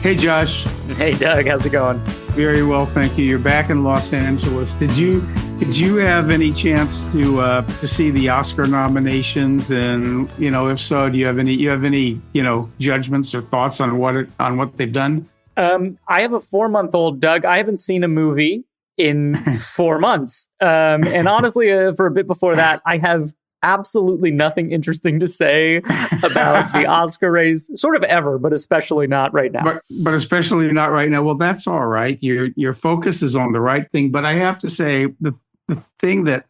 Hey, Josh. Hey, Doug, how's it going? Very well, thank you. You're back in Los Angeles. Did you have any chance to see the Oscar nominations? And if so, do you have any judgments or thoughts on what they've done? I have a 4-month-old, Doug. I haven't seen a movie in 4 months. And honestly, for a bit before that, I have absolutely nothing interesting to say about the Oscar race, sort of ever, but especially not right now. But especially not right now. Well, that's all right. Your focus is on the right thing. But I have to say, the thing that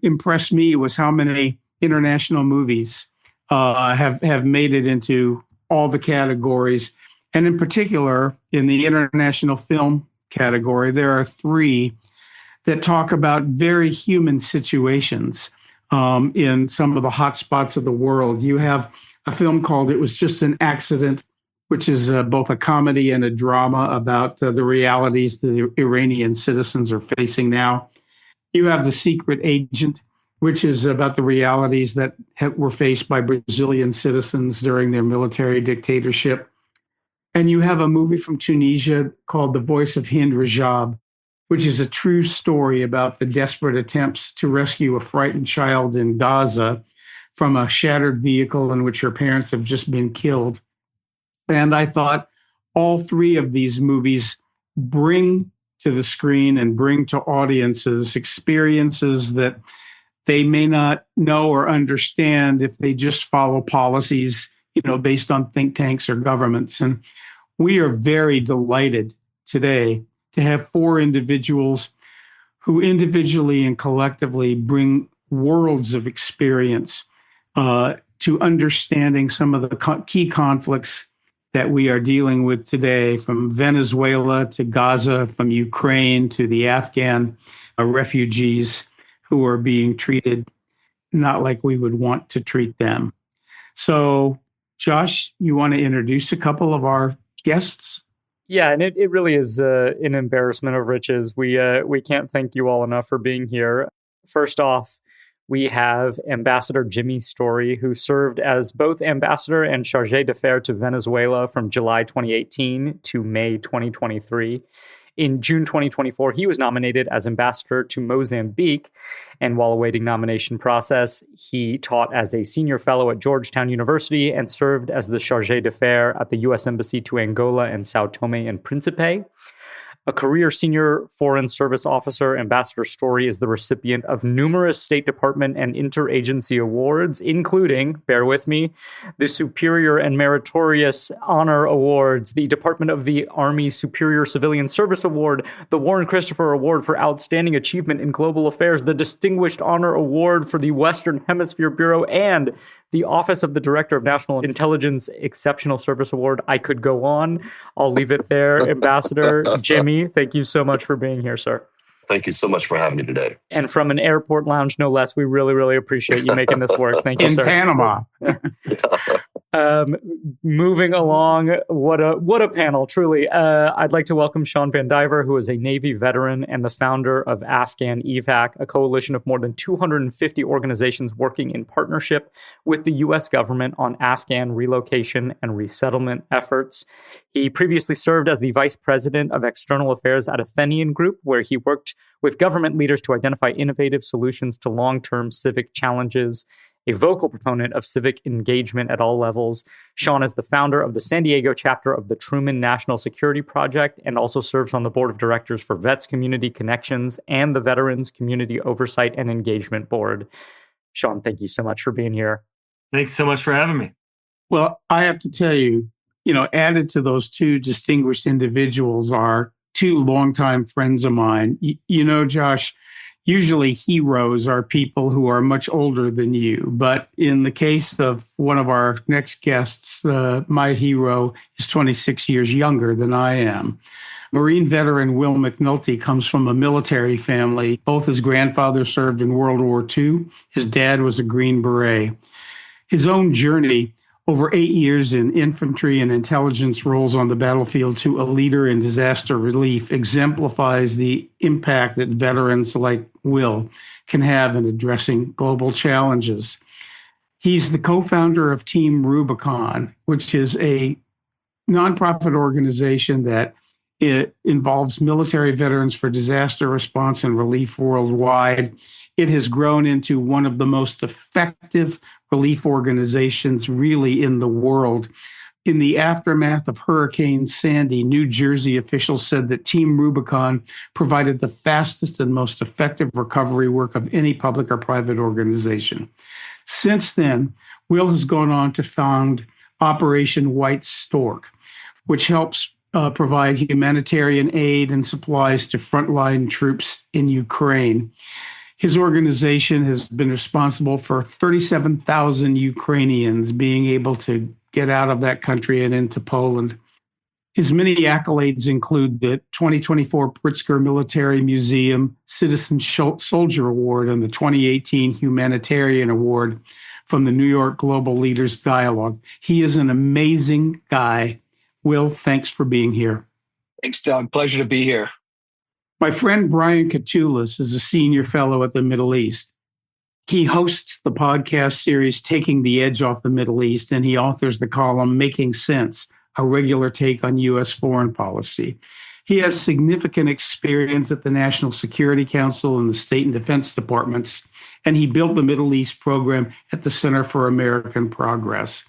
impressed me was how many international movies have made it into all the categories. And in particular, in the international film category, there are 3 that talk about very human situations in some of the hot spots of the world. You have a film called It Was Just an Accident, which is both a comedy and a drama about the realities the Iranian citizens are facing now. You have The Secret Agent, which is about the realities that were faced by Brazilian citizens during their military dictatorship. And you have a movie from Tunisia called The Voice of Hind Rajab, which is a true story about the desperate attempts to rescue a frightened child in Gaza from a shattered vehicle in which her parents have just been killed. And I thought all 3 of these movies bring to the screen and bring to audiences experiences that they may not know or understand if they just follow policies, based on think tanks or governments. And we are very delighted today to have 4 individuals who individually and collectively bring worlds of experience to understanding some of the key conflicts that we are dealing with today, from Venezuela to Gaza, from Ukraine to the Afghan refugees who are being treated not like we would want to treat them. So, Josh, you want to introduce a couple of our guests? Yeah, and it really is an embarrassment of riches. We can't thank you all enough for being here. First off, we have Ambassador Jimmy Story, who served as both ambassador and chargé d'affaires to Venezuela from July 2018 to May 2023. In June 2024, he was nominated as ambassador to Mozambique, and while awaiting nomination process, he taught as a senior fellow at Georgetown University and served as the chargé d'affaires at the U.S. Embassy to Angola and Sao Tome and Principe. A career senior foreign service officer, Ambassador Story is the recipient of numerous State Department and interagency awards, including, bear with me, the Superior and Meritorious Honor Awards, the Department of the Army Superior Civilian Service Award, the Warren Christopher Award for Outstanding Achievement in Global Affairs, the Distinguished Honor Award for the Western Hemisphere Bureau, and the Office of the Director of National Intelligence Exceptional Service Award. I could go on. I'll leave it there. Ambassador Jimmy, thank you so much for being here, sir. Thank you so much for having me today. And from an airport lounge, no less, we really, really appreciate you making this work. Thank you, sir. In Panama. Moving along, what a panel, truly. I'd like to welcome Sean Van Diver, who is a Navy veteran and the founder of Afghan EVAC, a coalition of more than 250 organizations working in partnership with the U.S. government on Afghan relocation and resettlement efforts. He previously served as the vice president of external affairs at Athenian Group, where he worked with government leaders to identify innovative solutions to long-term civic challenges. A vocal proponent of civic engagement at all levels, Sean is the founder of the San Diego chapter of the Truman National Security Project and also serves on the board of directors for Vets Community Connections and the Veterans Community Oversight and Engagement Board. Sean, thank you so much for being here. Thanks so much for having me. Well, I have to tell you, added to those 2 distinguished individuals are 2 longtime friends of mine. Josh, usually heroes are people who are much older than you. But in the case of one of our next guests, my hero is 26 years younger than I am. Marine veteran Will McNulty comes from a military family. Both his grandfather served in World War II. His dad was a Green Beret. His own journey over 8 years in infantry and intelligence roles on the battlefield to a leader in disaster relief exemplifies the impact that veterans like Will can have in addressing global challenges. He's the co-founder of Team Rubicon, which is a nonprofit organization that it involves military veterans for disaster response and relief worldwide. It has grown into one of the most effective relief organizations really in the world. In the aftermath of Hurricane Sandy, New Jersey officials said that Team Rubicon provided the fastest and most effective recovery work of any public or private organization. Since then, Will has gone on to found Operation White Stork, which helps provide humanitarian aid and supplies to frontline troops in Ukraine. His organization has been responsible for 37,000 Ukrainians being able to get out of that country and into Poland. His many accolades include the 2024 Pritzker Military Museum Citizen Soldier Award and the 2018 Humanitarian Award from the New York Global Leaders Dialogue. He is an amazing guy. Will, thanks for being here. Thanks, Doug. Pleasure to be here. My friend Brian Katulis is a senior fellow at the Middle East. He hosts the podcast series Taking the Edge Off the Middle East, and he authors the column Making Sense, a regular take on U.S. foreign policy. He has significant experience at the National Security Council and the State and Defense Departments, and he built the Middle East program at the Center for American Progress.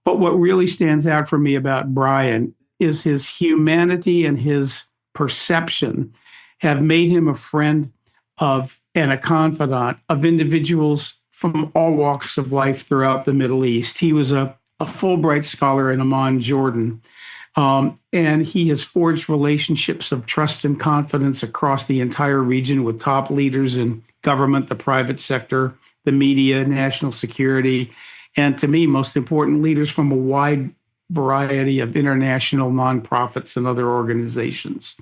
But what really stands out for me about Brian is his humanity and his perception have made him a friend of and a confidant of individuals from all walks of life throughout the Middle East. He was a Fulbright scholar in Amman, Jordan, and he has forged relationships of trust and confidence across the entire region with top leaders in government, the private sector, the media, national security, and to me, most important, leaders from a wide variety of international nonprofits and other organizations.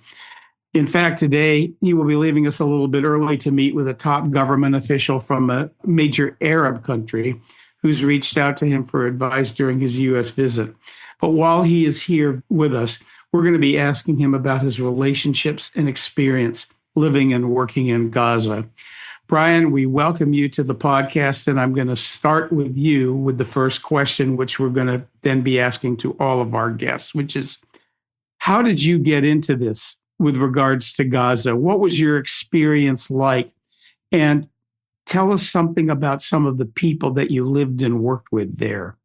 In fact, today, he will be leaving us a little bit early to meet with a top government official from a major Arab country who's reached out to him for advice during his U.S. visit. But while he is here with us, we're going to be asking him about his relationships and experience living and working in Gaza. Brian, we welcome you to the podcast, and I'm going to start with you with the first question, which we're going to then be asking to all of our guests, which is, how did you get into this with regards to Gaza? What was your experience like? And tell us something about some of the people that you lived and worked with there.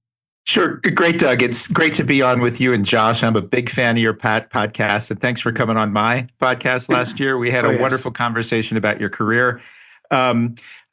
Sure. Great, Doug. It's great to be on with you and Josh. I'm a big fan of your podcast, and thanks for coming on my podcast last year. We had a wonderful conversation about your career.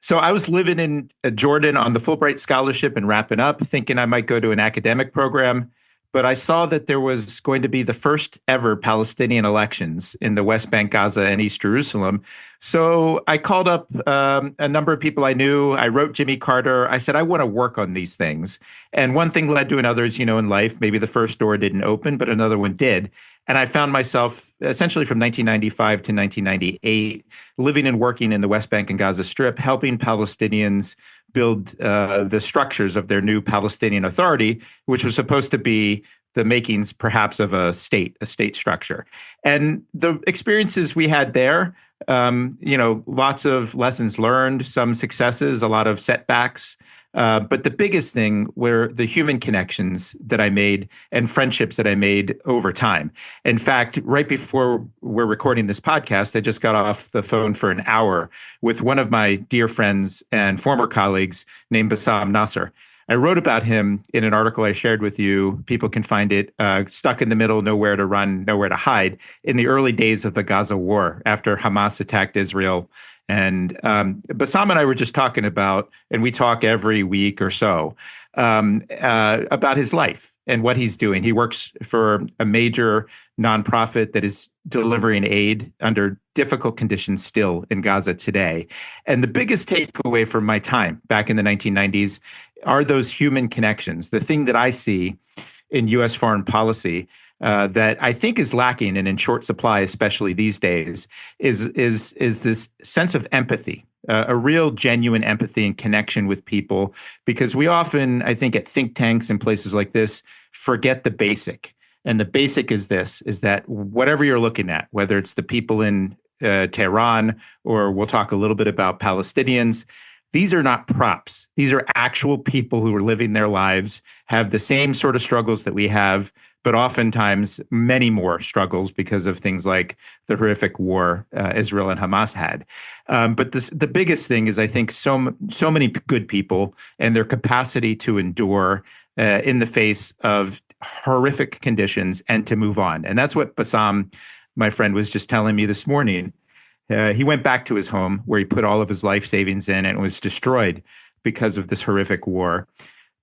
So I was living in Jordan on the Fulbright Scholarship and wrapping up, thinking I might go to an academic program. But I saw that there was going to be the first ever Palestinian elections in the West Bank, Gaza, and East Jerusalem. So I called up a number of people I knew. I wrote Jimmy Carter. I said, I want to work on these things. And one thing led to another, as you know, in life. Maybe the first door didn't open, but another one did. And I found myself essentially from 1995 to 1998 living and working in the West Bank and Gaza Strip, helping Palestinians build the structures of their new Palestinian Authority, which was supposed to be the makings perhaps of a state structure. And the experiences we had there, lots of lessons learned, some successes, a lot of setbacks. But the biggest thing were the human connections that I made and friendships that I made over time. In fact, right before we're recording this podcast, I just got off the phone for an hour with one of my dear friends and former colleagues named Bassam Nasser. I wrote about him in an article I shared with you. People can find it, Stuck in the Middle, Nowhere to Run, Nowhere to Hide, in the early days of the Gaza war after Hamas attacked Israel. And Bassam and I were just talking about, and we talk every week or so, about his life and what he's doing. He works for a major nonprofit that is delivering aid under difficult conditions still in Gaza today. And the biggest takeaway from my time back in the 1990s are those human connections. The thing that I see in U.S. foreign policy that I think is lacking and in short supply, especially these days, is this sense of empathy, a real genuine empathy and connection with people, because we often, I think, at think tanks and places like this, forget the basic. And the basic is this, is that whatever you're looking at, whether it's the people in Tehran, or we'll talk a little bit about Palestinians, these are not props. These are actual people who are living their lives, have the same sort of struggles that we have, but oftentimes many more struggles because of things like the horrific war Israel and Hamas had. But the biggest thing is, I think, so many good people and their capacity to endure in the face of horrific conditions and to move on. And that's what Bassam, my friend, was just telling me this morning. He went back to his home where he put all of his life savings in, and it was destroyed because of this horrific war.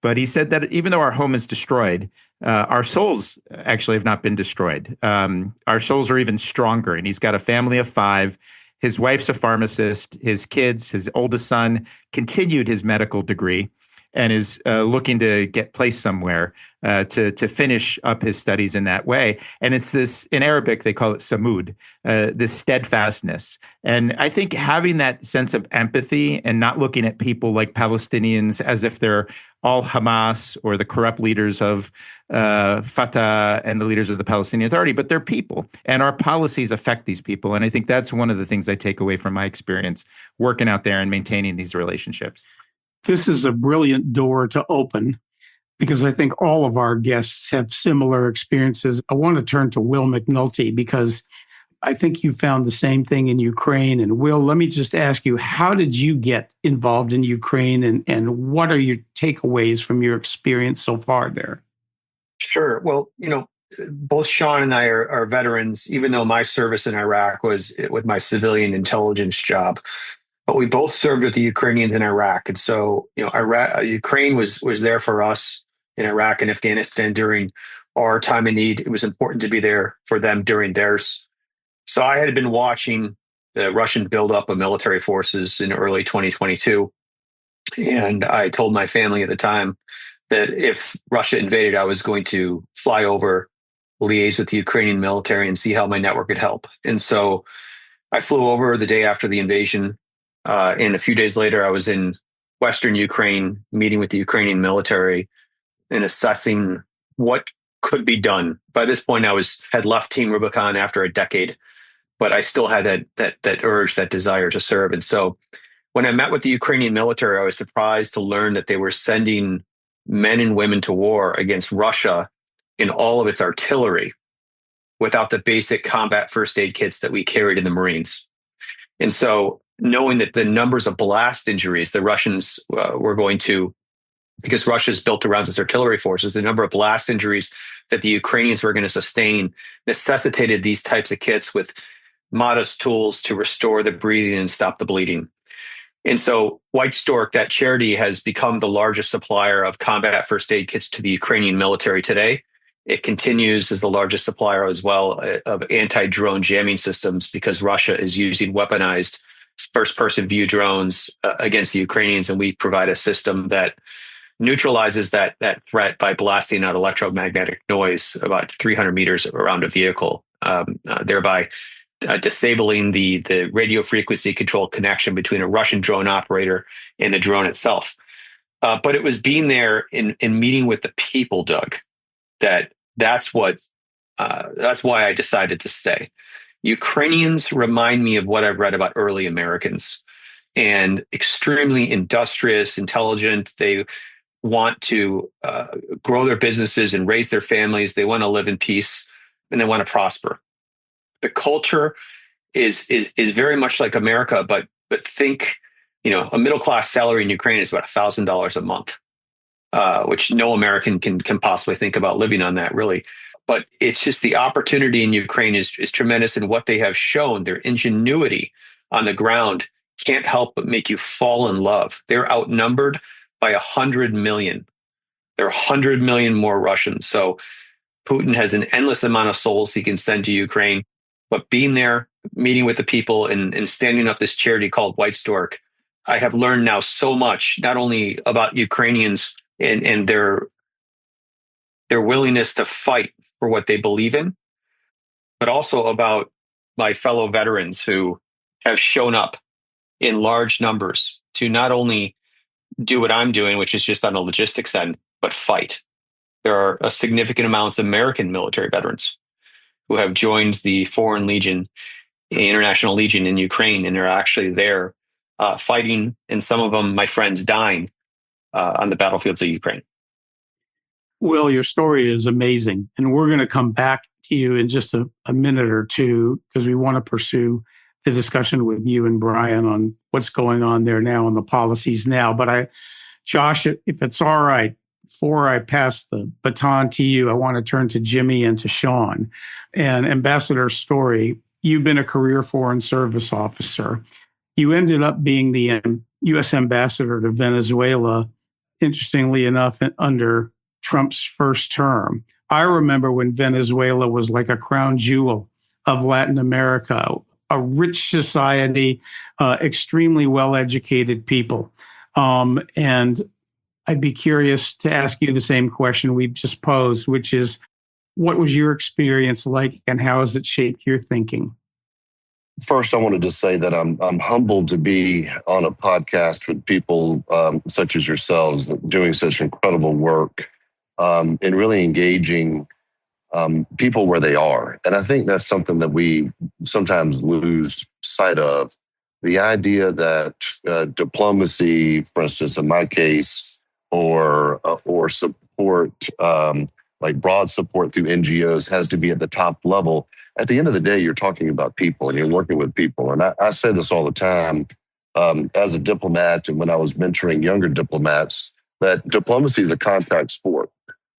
But he said that even though our home is destroyed, our souls actually have not been destroyed. Our souls are even stronger. And he's got a family of 5. His wife's a pharmacist. His kids, his oldest son, continued his medical degree and is looking to get placed somewhere to finish up his studies in that way. And it's this, in Arabic, they call it samud, this steadfastness. And I think having that sense of empathy and not looking at people like Palestinians as if they're all Hamas or the corrupt leaders of Fatah and the leaders of the Palestinian Authority, but they're people, and our policies affect these people. And I think that's one of the things I take away from my experience working out there and maintaining these relationships. This is a brilliant door to open because I think all of our guests have similar experiences. I want to turn to Will McNulty because I think you found the same thing in Ukraine. And Will, let me just ask you, how did you get involved in Ukraine and what are your takeaways from your experience so far there? Sure. Well, both Sean and I are veterans, even though my service in Iraq was with my civilian intelligence job. But we both served with the Ukrainians in Iraq. And so, Ukraine was there for us in Iraq and Afghanistan during our time of need. It was important to be there for them during theirs. So I had been watching the Russian buildup of military forces in early 2022. And I told my family at the time that if Russia invaded, I was going to fly over, liaise with the Ukrainian military and see how my network could help. And so I flew over the day after the invasion. And a few days later, I was in Western Ukraine, meeting with the Ukrainian military and assessing what could be done. By this point, had left Team Rubicon after a decade, but I still had that urge, that desire to serve. And so when I met with the Ukrainian military, I was surprised to learn that they were sending men and women to war against Russia in all of its artillery without the basic combat first aid kits that we carried in the Marines. And so knowing that the numbers of blast injuries the Russians were going to, because Russia's built around its artillery forces, the number of blast injuries that the Ukrainians were going to sustain necessitated these types of kits with modest tools to restore the breathing and stop the bleeding. And so White Stork, that charity, has become the largest supplier of combat first aid kits to the Ukrainian military today. It continues as the largest supplier as well of anti-drone jamming systems because Russia is using weaponized first-person view drones against the Ukrainians, and we provide a system that neutralizes that threat by blasting out electromagnetic noise about 300 meters around a vehicle, thereby disabling the radio frequency control connection between a Russian drone operator and the drone itself. But it was being there in meeting with the people, Doug, that's why I decided to stay. Ukrainians remind me of what I've read about early Americans, and extremely industrious, intelligent. They want to grow their businesses and raise their families. They want to live in peace and they want to prosper. The culture is very much like America, but think, a middle class salary in Ukraine is about $1,000 a month, which no American can possibly think about living on that, really. But it's just the opportunity in Ukraine is tremendous, and what they have shown, their ingenuity on the ground, can't help but make you fall in love. They're outnumbered by 100 million. There are 100 million more Russians. So Putin has an endless amount of souls he can send to Ukraine. But being there, meeting with the people, and standing up this charity called White Stork, I have learned now so much, not only about Ukrainians and their willingness to fight for what they believe in, but also about my fellow veterans who have shown up in large numbers to not only do what I'm doing, which is just on the logistics end, but fight. There are a significant amounts of American military veterans who have joined the Foreign Legion, the International Legion in Ukraine, and they're actually there fighting, and some of them, my friends, dying on the battlefields of Ukraine. Will, your story is amazing. And we're going to come back to you in just a minute or two because we want to pursue the discussion with you and Brian on what's going on there now and the policies now. But Josh, if it's all right, before I pass the baton to you, I want to turn to Jimmy and to Sean. And Ambassador Story, you've been a career Foreign Service officer. You ended up being the U.S. ambassador to Venezuela, interestingly enough, under Trump's first term. I remember when Venezuela was like a crown jewel of Latin America, a rich society, extremely well-educated people. And I'd be curious to ask you the same question we've just posed, which is, what was your experience like and how has it shaped your thinking? First, I wanted to say that I'm humbled to be on a podcast with people such as yourselves doing such incredible work and really engaging people where they are. And I think that's something that we sometimes lose sight of. The idea that diplomacy, for instance, in my case, or support, like broad support through NGOs, has to be at the top level. At the end of the day, you're talking about people and you're working with people. And I say this all the time as a diplomat, and when I was mentoring younger diplomats, that diplomacy is a contact sport.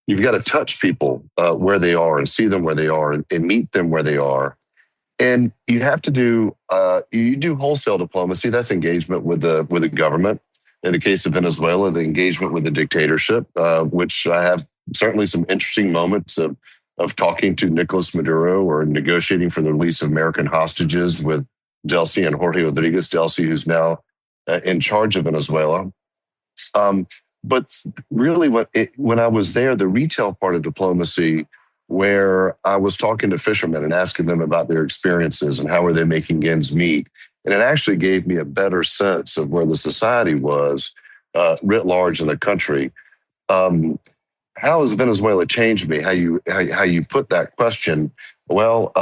You've got to touch people where they are and see them where they are and meet them where they are. And you have to do you do wholesale diplomacy. That's engagement with the government. In the case of Venezuela, the engagement with the dictatorship, which I have certainly some interesting moments of talking to Nicolas Maduro or negotiating for the release of American hostages with Delcy and Jorge Rodriguez. Delcy, who's now in charge of Venezuela. But really, when I was there, the retail part of diplomacy, where I was talking to fishermen and asking them about their experiences and how were they making ends meet. And it actually gave me a better sense of where the society was writ large in the country. How has Venezuela changed me? How you put that question? Well,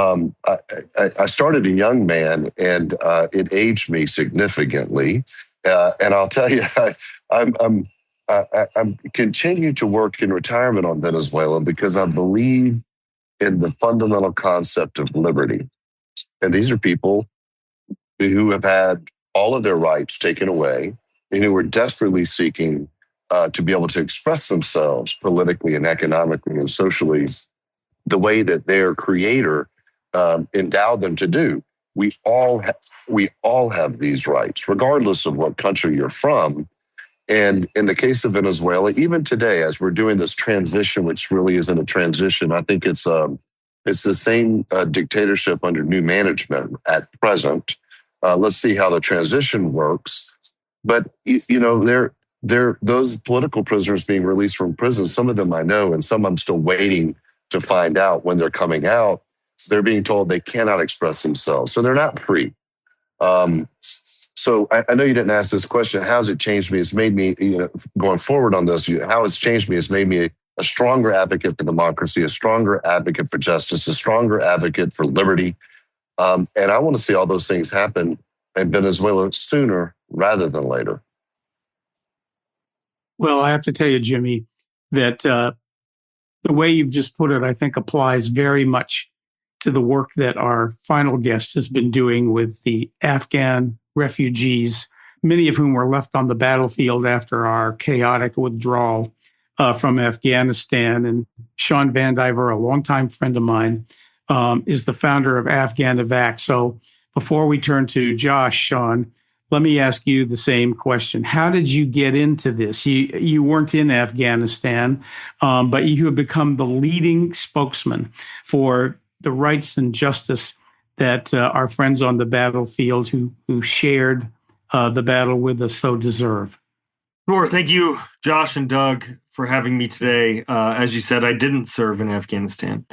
I started a young man, and it aged me significantly. And I'll tell you, I'm continuing to work in retirement on Venezuela because I believe in the fundamental concept of liberty. And these are people who have had all of their rights taken away and who are desperately seeking to be able to express themselves politically and economically and socially the way that their creator endowed them to do. We all have these rights, regardless of what country you're from. And in the case of Venezuela, even today, as we're doing this transition, which really isn't a transition, I think it's the same dictatorship under new management at present. Let's see how the transition works. But those political prisoners being released from prison, some of them I know, and some I'm still waiting to find out when they're coming out. They're being told they cannot express themselves, so they're not free. So I know you didn't ask this question. How has it changed me? It's made me, going forward on this, how it's changed me. It's made me a stronger advocate for democracy, a stronger advocate for justice, a stronger advocate for liberty. And I want to see all those things happen in Venezuela sooner rather than later. Well, I have to tell you, Jimmy, that the way you've just put it, I think applies very much to the work that our final guest has been doing with the Afghan refugees, many of whom were left on the battlefield after our chaotic withdrawal from Afghanistan. And Sean Van Diver, a longtime friend of mine, is the founder of Afghan Evac. So before we turn to Josh, Sean, let me ask you the same question. How did you get into this? You weren't in Afghanistan, but you have become the leading spokesman for the rights and justice that our friends on the battlefield who shared the battle with us so deserve. Sure. Thank you, Josh and Doug, for having me today. As you said, I didn't serve in Afghanistan.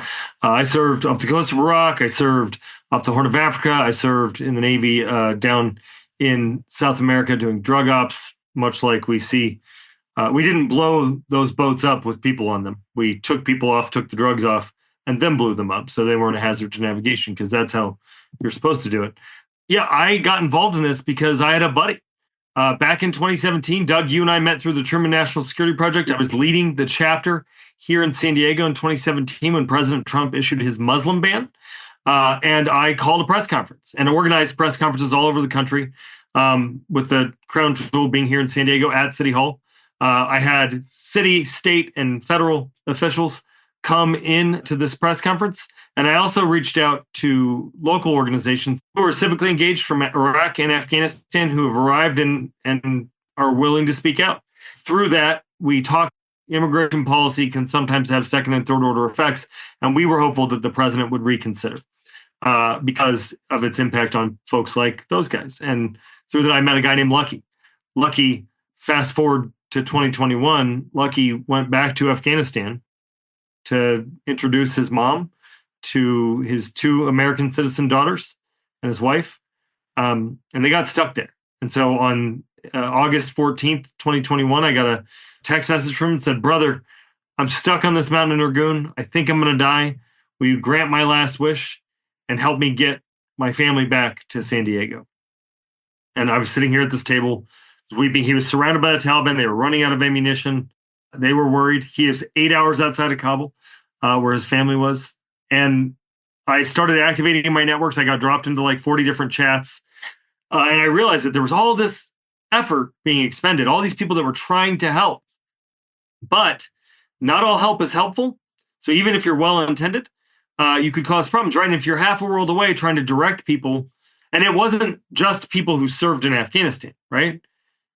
I served off the coast of Iraq. I served off the Horn of Africa. I served in the Navy down in South America doing drug ops, much like we see. We didn't blow those boats up with people on them. We took people off, took the drugs off, and then blew them up so they weren't a hazard to navigation, because that's how you're supposed to do it. Yeah, I got involved in this because I had a buddy Back in 2017, Doug, you and I met through the Truman National Security Project. I was leading the chapter here in San Diego in 2017 when President Trump issued his Muslim ban. And I called a press conference and organized press conferences all over the country, with the crown jewel being here in San Diego at City Hall. I had city, state, and federal officials come in to this press conference. And I also reached out to local organizations who are civically engaged from Iraq and Afghanistan who have arrived and are willing to speak out. Through that, we talked. Immigration policy can sometimes have second and third order effects. And we were hopeful that the president would reconsider because of its impact on folks like those guys. And through that, I met a guy named Lucky. Lucky, fast forward to 2021, Lucky went back to Afghanistan to introduce his mom to his 2 American citizen daughters and his wife. And they got stuck there. And so on August 14th, 2021, I got a text message from him that said, "Brother, I'm stuck on this mountain in Rangoon. I think I'm going to die. Will you grant my last wish and help me get my family back to San Diego?" And I was sitting here at this table weeping. He was surrounded by the Taliban. They were running out of ammunition. They were worried. He is 8 hours outside of Kabul, where his family was. And I started activating my networks. I got dropped into like 40 different chats. And I realized that there was all this effort being expended, all these people that were trying to help. But not all help is helpful. So even if you're well-intended, you could cause problems, right? And if you're half a world away trying to direct people, and it wasn't just people who served in Afghanistan, right?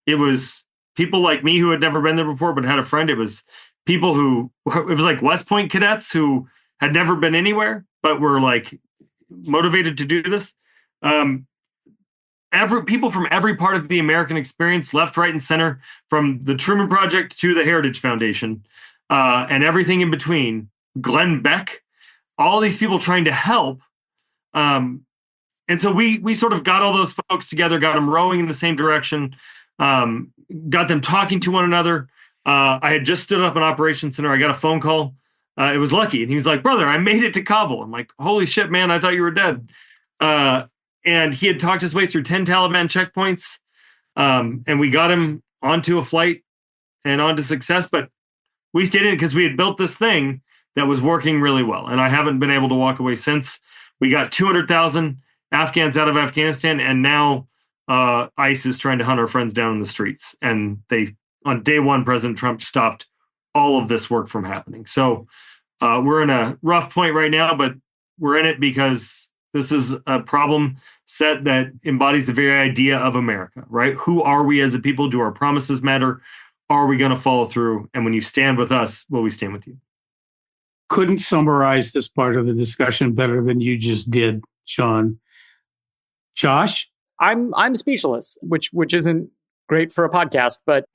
It was people like me who had never been there before but had a friend. It was people who, it was like West Point cadets who had never been anywhere but were like motivated to do this. People from every part of the American experience, left, right, and center, from the Truman Project to the Heritage Foundation, and everything in between. Glenn Beck, all these people trying to help. And so we sort of got all those folks together, got them rowing in the same direction, got them talking to one another. I had just stood up an operations center. I got a phone call. It was Lucky. And he was like, "Brother, I made it to Kabul." I'm like, "Holy shit, man. I thought you were dead." And he had talked his way through 10 Taliban checkpoints. And we got him onto a flight and onto success. But we stayed in it because we had built this thing that was working really well. And I haven't been able to walk away since. We got 200,000 Afghans out of Afghanistan. And now ICE is trying to hunt our friends down in the streets. And on day one, President Trump stopped all of this work from happening. So we're in a rough point right now, but we're in it because this is a problem set that embodies the very idea of America, right? Who are we as a people? Do our promises matter? Are we going to follow through? And when you stand with us, will we stand with you? Couldn't summarize this part of the discussion better than you just did, Sean. Josh? I'm speechless, which isn't great for a podcast, but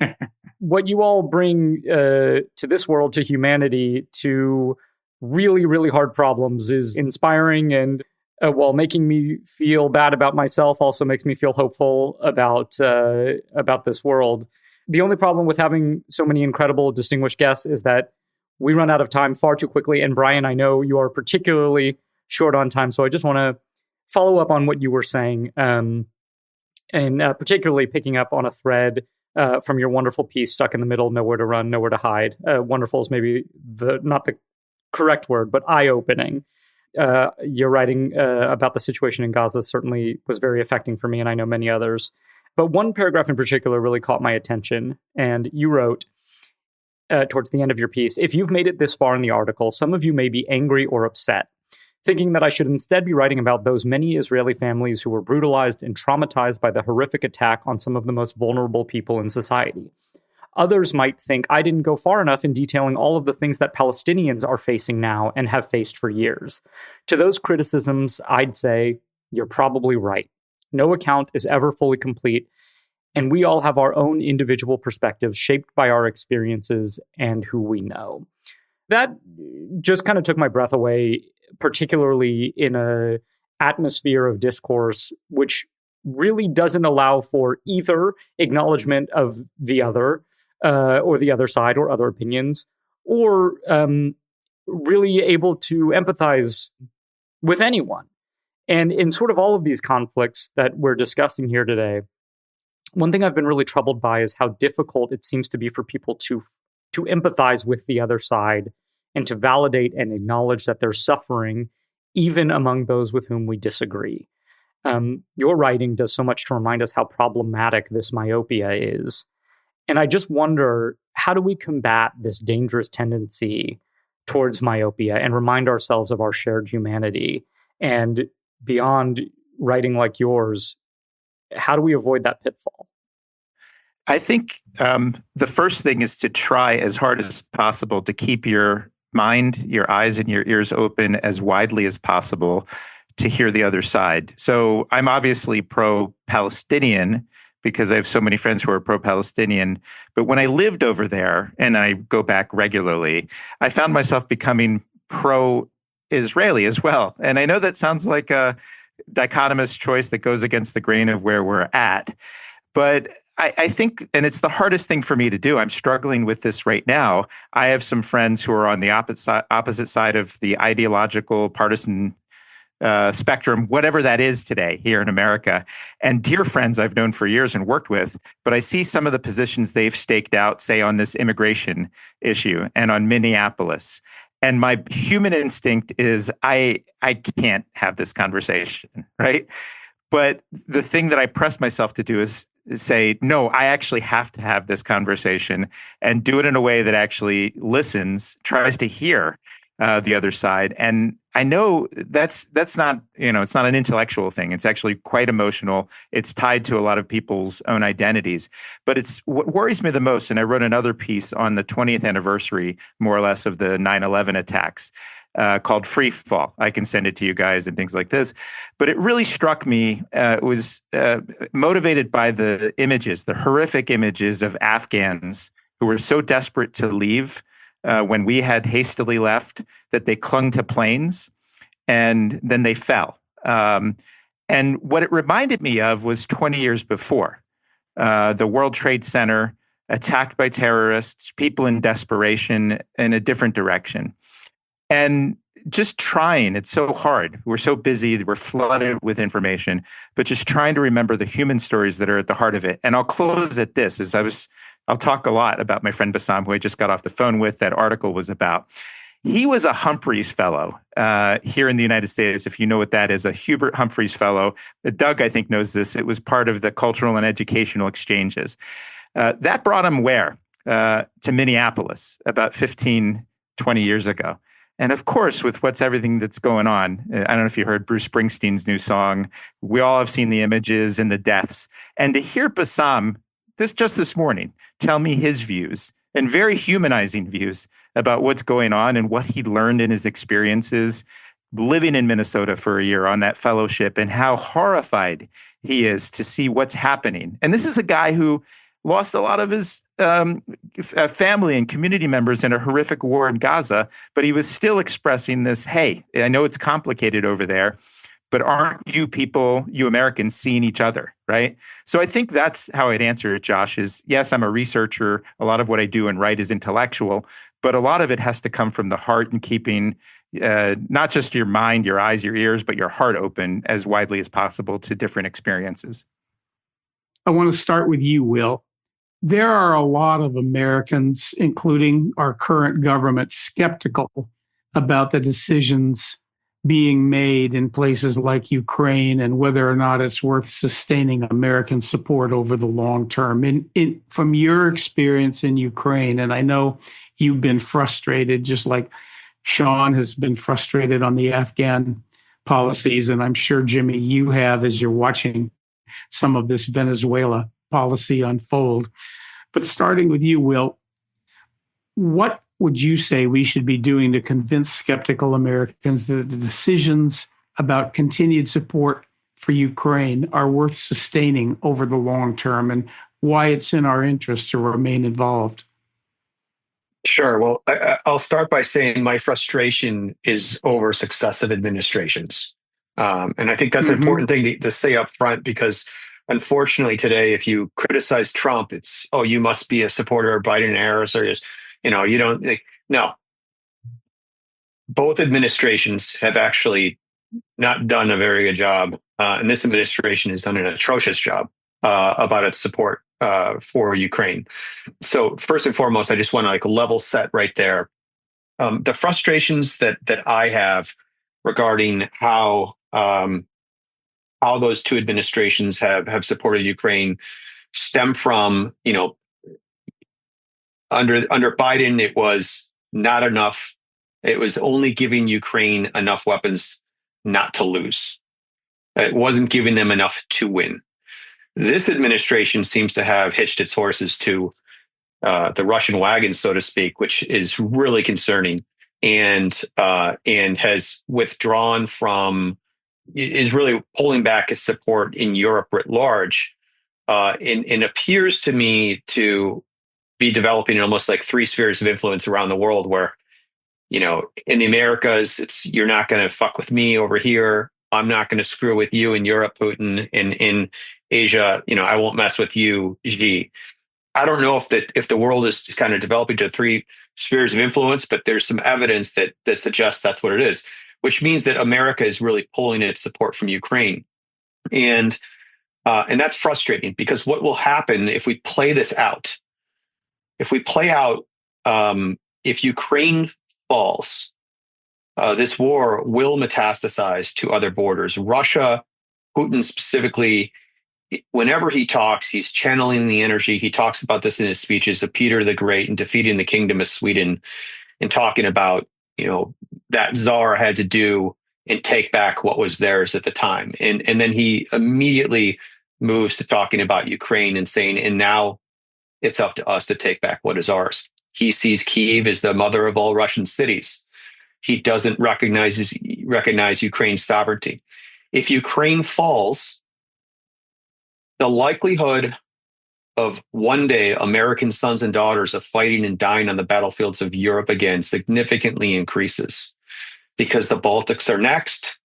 what you all bring to this world, to humanity, to really, really hard problems is inspiring, and while making me feel bad about myself, also makes me feel hopeful about this world. The only problem with having so many incredible, distinguished guests is that we run out of time far too quickly. And Brian, I know you are particularly short on time, so I just want to follow up on what you were saying, and particularly picking up on a thread from your wonderful piece, Stuck in the Middle, Nowhere to Run, Nowhere to Hide. Wonderful is maybe not the correct word, but eye-opening. Your writing about the situation in Gaza certainly was very affecting for me, and I know many others. But one paragraph in particular really caught my attention, and you wrote towards the end of your piece, "If you've made it this far in the article, some of you may be angry or upset, thinking that I should instead be writing about those many Israeli families who were brutalized and traumatized by the horrific attack on some of the most vulnerable people in society. Others might think I didn't go far enough in detailing all of the things that Palestinians are facing now and have faced for years. To those criticisms, I'd say, you're probably right. No account is ever fully complete, and we all have our own individual perspectives shaped by our experiences and who we know." That just kind of took my breath away, particularly in a atmosphere of discourse which really doesn't allow for either acknowledgement of the other, or the other side, or other opinions, or really able to empathize with anyone. And in sort of all of these conflicts that we're discussing here today, one thing I've been really troubled by is how difficult it seems to be for people to empathize with the other side and to validate and acknowledge that they're suffering, even among those with whom we disagree. Your writing does so much to remind us how problematic this myopia is. And I just wonder, how do we combat this dangerous tendency towards myopia and remind ourselves of our shared humanity? And beyond writing like yours, how do we avoid that pitfall? I think the first thing is to try as hard as possible to keep your mind, your eyes, and your ears open as widely as possible to hear the other side. So I'm obviously pro-Palestinian because I have so many friends who are pro-Palestinian. But when I lived over there, and I go back regularly, I found myself becoming pro-Israeli as well. And I know that sounds like a dichotomous choice that goes against the grain of where we're at. But I think, and it's the hardest thing for me to do, I'm struggling with this right now. I have some friends who are on the opposite side of the ideological partisan spectrum, whatever that is today here in America, and dear friends I've known for years and worked with, but I see some of the positions they've staked out, say on this immigration issue and on Minneapolis. And my human instinct is I can't have this conversation, right? But the thing that I press myself to do is say, no, I actually have to have this conversation and do it in a way that actually listens, tries to hear the other side. And I know that's not, it's not an intellectual thing. It's actually quite emotional. It's tied to a lot of people's own identities. But it's what worries me the most. And I wrote another piece on the 20th anniversary, more or less, of the 9/11 attacks called Free Fall. I can send it to you guys and things like this. But it really struck me. It was motivated by the images, the horrific images of Afghans who were so desperate to leave when we had hastily left that they clung to planes and then they fell. And what it reminded me of was 20 years before, the World Trade Center attacked by terrorists, people in desperation in a different direction. And just trying, it's so hard. We're so busy, we're flooded with information, but just trying to remember the human stories that are at the heart of it. And I'll close at this, I'll talk a lot about my friend Bassam, who I just got off the phone with, that article was about. He was a Humphreys Fellow here in the United States, if you know what that is, a Hubert Humphreys Fellow. Doug, I think, knows this. It was part of the cultural and educational exchanges. That brought him where? To Minneapolis about 15, 20 years ago. And of course, with everything that's going on, I don't know if you heard Bruce Springsteen's new song. We all have seen the images and the deaths. And to hear Bassam this morning tell me his views, and very humanizing views, about what's going on and what he learned in his experiences living in Minnesota for a year on that fellowship, and how horrified he is to see what's happening. And this is a guy who lost a lot of his family and community members in a horrific war in Gaza, but he was still expressing this, hey, I know it's complicated over there, but aren't you people, you Americans, seeing each other, right? So I think that's how I'd answer it, Josh, is yes, I'm a researcher. A lot of what I do and write is intellectual, but a lot of it has to come from the heart and keeping not just your mind, your eyes, your ears, but your heart open as widely as possible to different experiences. I want to start with you, Will. There are a lot of Americans, including our current government, skeptical about the decisions being made in places like Ukraine and whether or not it's worth sustaining American support over the long term. From your experience in Ukraine, and I know you've been frustrated, just like Sean has been frustrated on the Afghan policies, and I'm sure, Jimmy, you have as you're watching some of this Venezuela policy unfold. But starting with you, Will, what would you say we should be doing to convince skeptical Americans that the decisions about continued support for Ukraine are worth sustaining over the long term, and why it's in our interest to remain involved? Sure. Well, I'll start by saying my frustration is over successive administrations. And I think that's an important thing to say up front, because unfortunately today, if you criticize Trump, it's, oh, you must be a supporter of Biden and Harris, or just, you don't. No. Both administrations have actually not done a very good job. And this administration has done an atrocious job about its support for Ukraine. So first and foremost, I just want to like level set right there. The frustrations that I have regarding how those two administrations have supported Ukraine stem from, under Biden, it was not enough. It was only giving Ukraine enough weapons not to lose. It wasn't giving them enough to win. This administration seems to have hitched its horses to the Russian wagon, so to speak, which is really concerning, and has withdrawn from, is really pulling back its support in Europe writ large, and appears to me to be developing almost like three spheres of influence around the world, where, in the Americas, it's, you're not going to fuck with me over here. I'm not going to screw with you in Europe, Putin. And in Asia, I won't mess with you, Xi. I don't know if the world is kind of developing to three spheres of influence, but there's some evidence that suggests that's what it is, which means that America is really pulling its support from Ukraine. And that's frustrating, because what will happen if we play this out? If we play out, if Ukraine falls, this war will metastasize to other borders. Russia, Putin specifically, whenever he talks, he's channeling the energy. He talks about this in his speeches of Peter the Great and defeating the kingdom of Sweden, and talking about, that Tsar had to do and take back what was theirs at the time. And then he immediately moves to talking about Ukraine and saying, and now it's up to us to take back what is ours. He sees Kyiv as the mother of all Russian cities. He doesn't recognize Ukraine's sovereignty. If Ukraine falls, the likelihood of one day American sons and daughters of fighting and dying on the battlefields of Europe again significantly increases, because the Baltics are next.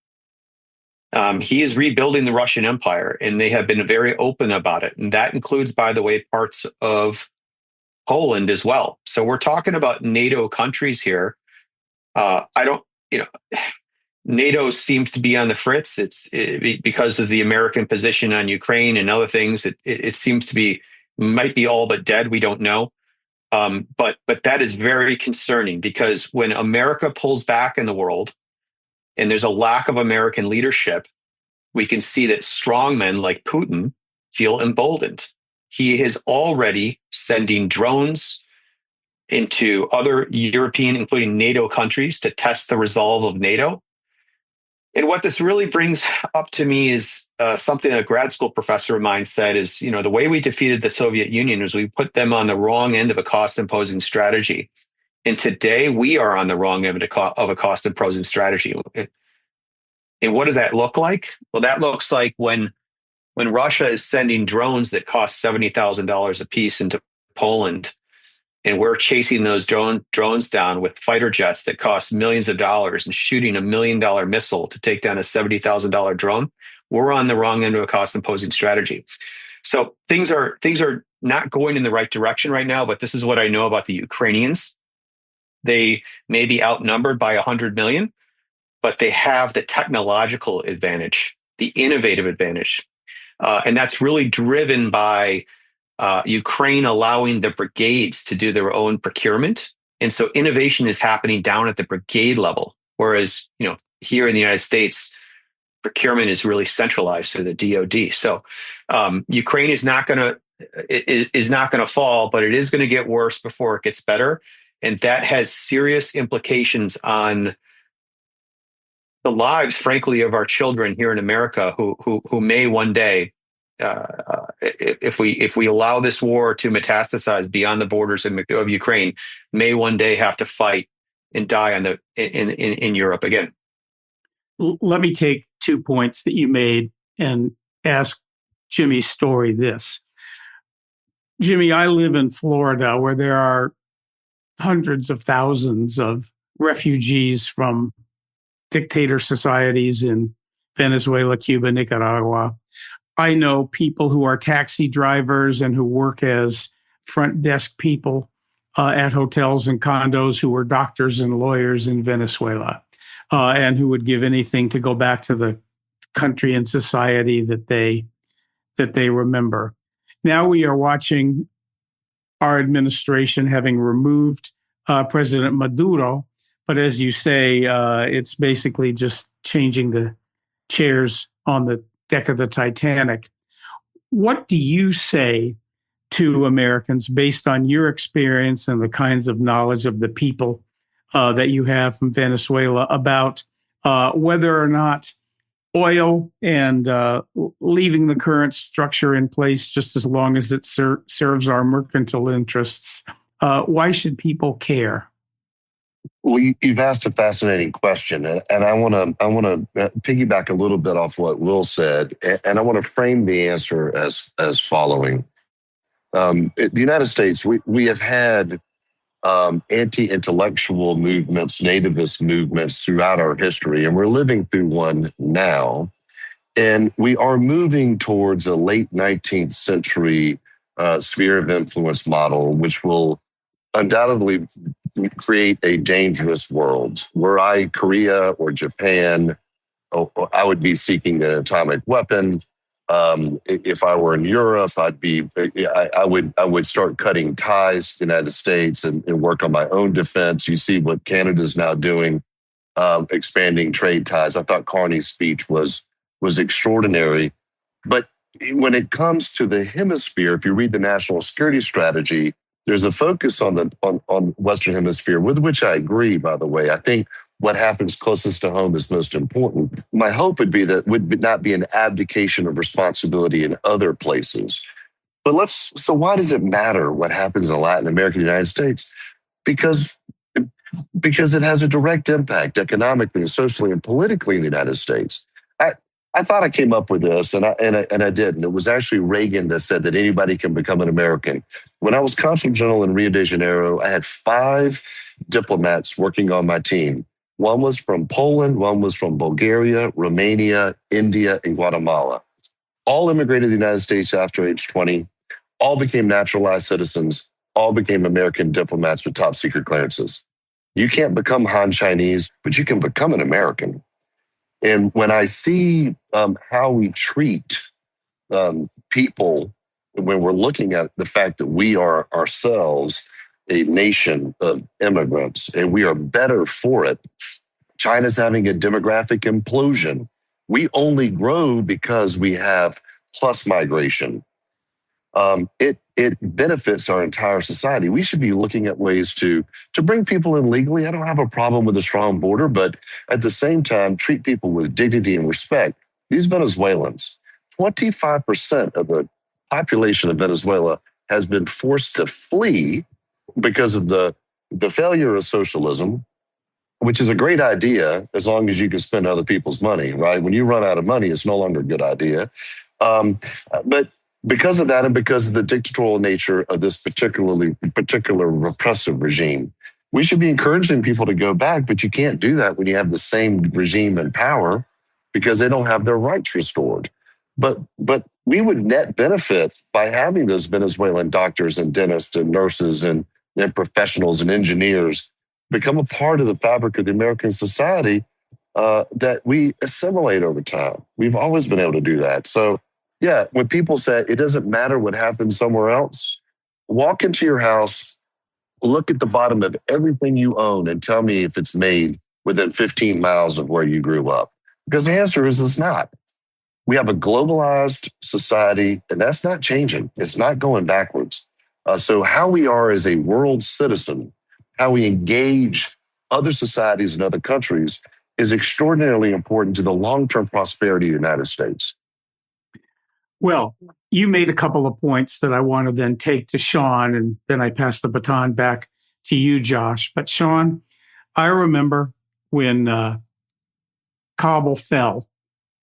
He is rebuilding the Russian Empire, and they have been very open about it. And that includes, by the way, parts of Poland as well. So we're talking about NATO countries here. NATO seems to be on the fritz. Because of the American position on Ukraine and other things. It seems to be, might be all but dead. We don't know. But that is very concerning, because when America pulls back in the world and there's a lack of American leadership, we can see that strongmen like Putin feel emboldened. He is already sending drones into other European, including NATO countries, to test the resolve of NATO. And what this really brings up to me is something a grad school professor of mine said is, the way we defeated the Soviet Union is we put them on the wrong end of a cost-imposing strategy. And today we are on the wrong end of a cost-imposing strategy. And what does that look like? Well, that looks like when Russia is sending drones that cost $70,000 a piece into Poland, and we're chasing those drones down with fighter jets that cost millions of dollars and shooting $1 million missile to take down a $70,000 drone, we're on the wrong end of a cost-imposing strategy. So things are not going in the right direction right now, but this is what I know about the Ukrainians. They may be outnumbered by 100 million, but they have the technological advantage, the innovative advantage. And that's really driven by Ukraine allowing the brigades to do their own procurement. And so innovation is happening down at the brigade level. Whereas, here in the United States, procurement is really centralized to the DoD. So Ukraine is not going to fall, but it is going to get worse before it gets better. And that has serious implications on the lives, frankly, of our children here in America, who may one day, if we allow this war to metastasize beyond the borders of Ukraine, may one day have to fight and die in Europe again. Let me take 2 points that you made and ask Jimmy's story this. Jimmy, I live in Florida, where there are hundreds of thousands of refugees from dictator societies in Venezuela, Cuba, Nicaragua. I know people who are taxi drivers and who work as front desk people at hotels and condos, who were doctors and lawyers in Venezuela, and who would give anything to go back to the country and society that they that they remember. Now we are watching our administration having removed President Maduro. But as you say, it's basically just changing the chairs on the deck of the Titanic. What do you say to Americans based on your experience and the kinds of knowledge of the people that you have from Venezuela about whether or not oil and leaving the current structure in place just as long as it serves our mercantile interests? Why should people care? Well, you've asked a fascinating question, and I want to piggyback a little bit off what Will said, and I want to frame the answer as following. The United States, we have had anti-intellectual movements, nativist movements throughout our history, and we're living through one now. And we are moving towards a late 19th century sphere of influence model, which will undoubtedly create a dangerous world. Were I Korea or Japan, I would be seeking an atomic weapon. If I were in Europe, I would start cutting ties to the United States and work on my own defense. You see what Canada's now doing, expanding trade ties. I thought Carney's speech was extraordinary. But when it comes to the hemisphere, if you read the national security strategy, there's a focus on Western Hemisphere, with which I agree, by the way. I think what happens closest to home is most important. My hope would be that would not be an abdication of responsibility in other places. But so why does it matter what happens in Latin America and the United States? Because it has a direct impact economically and socially and politically in the United States. I thought I came up with this, and I didn't. It was actually Reagan that said that anybody can become an American. When I was consul general in Rio de Janeiro, I had 5 diplomats working on my team. One was from Poland, one was from Bulgaria, Romania, India, and Guatemala. All immigrated to the United States after age 20. All became naturalized citizens. All became American diplomats with top secret clearances. You can't become Han Chinese, but you can become an American. And when I see how we treat people, when we're looking at the fact that we are ourselves a nation of immigrants and we are better for it, China's having a demographic implosion. We only grow because we have plus migration. It benefits our entire society. We should be looking at ways to bring people in legally. I don't have a problem with a strong border, but at the same time, treat people with dignity and respect. These Venezuelans, 25% of the population of Venezuela has been forced to flee because of the failure of socialism, which is a great idea as long as you can spend other people's money, right? When you run out of money, it's no longer a good idea. But because of that, and because of the dictatorial nature of this particular repressive regime, we should be encouraging people to go back, but you can't do that when you have the same regime in power because they don't have their rights restored. But we would net benefit by having those Venezuelan doctors and dentists and nurses and professionals and engineers become a part of the fabric of the American society that we assimilate over time. We've always been able to do that. So, yeah, when people say it doesn't matter what happens somewhere else, walk into your house, look at the bottom of everything you own and tell me if it's made within 15 miles of where you grew up. Because the answer is it's not. We have a globalized society, and that's not changing. It's not going backwards. So how we are as a world citizen, how we engage other societies and other countries is extraordinarily important to the long-term prosperity of the United States. Well, you made a couple of points that I want to then take to Sean, and then I pass the baton back to you, Josh. But Sean, I remember when Kabul fell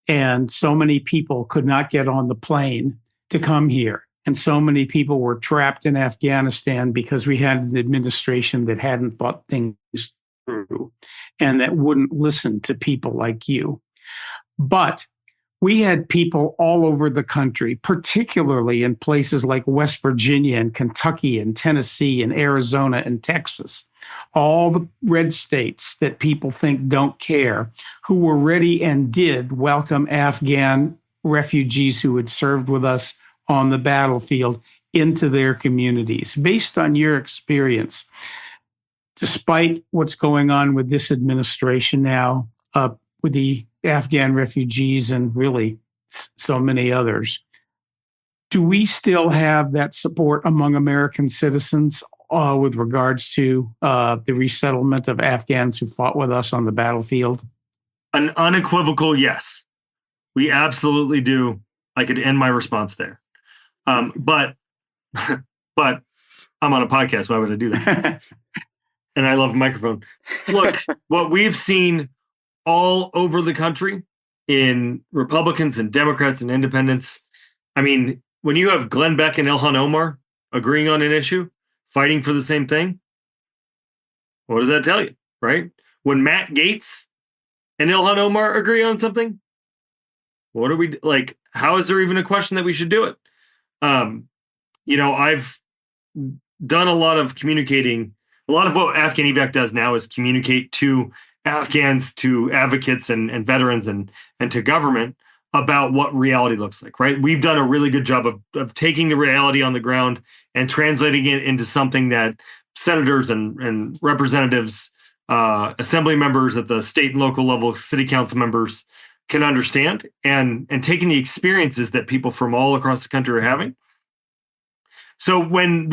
and so many people could not get on the plane to come here. And so many people were trapped in Afghanistan because we had an administration that hadn't thought things through and that wouldn't listen to people like you. But we had people all over the country, particularly in places like West Virginia and Kentucky and Tennessee and Arizona and Texas, all the red states that people think don't care, who were ready and did welcome Afghan refugees who had served with us on the battlefield into their communities. Based on your experience, despite what's going on with this administration now, with the Afghan refugees and really so many others, do we still have that support among American citizens with regards to the resettlement of Afghans who fought with us on the battlefield? An unequivocal yes. We absolutely do. I could end my response there. But I'm on a podcast. Why would I do that? And I love a microphone. Look, what we've seen all over the country in Republicans and Democrats and independents. I mean, when you have Glenn Beck and Ilhan Omar agreeing on an issue, fighting for the same thing, what does that tell you, right? When Matt Gaetz and Ilhan Omar agree on something, what are we like? How is there even a question that we should do it? I've done a lot of communicating. A lot of what Afghan Evac does now is communicate to Afghans, to advocates and veterans and to government about what reality looks like, right? We've done a really good job of taking the reality on the ground and translating it into something that senators and representatives, assembly members at the state and local level, city council members can understand, and taking the experiences that people from all across the country are having. So when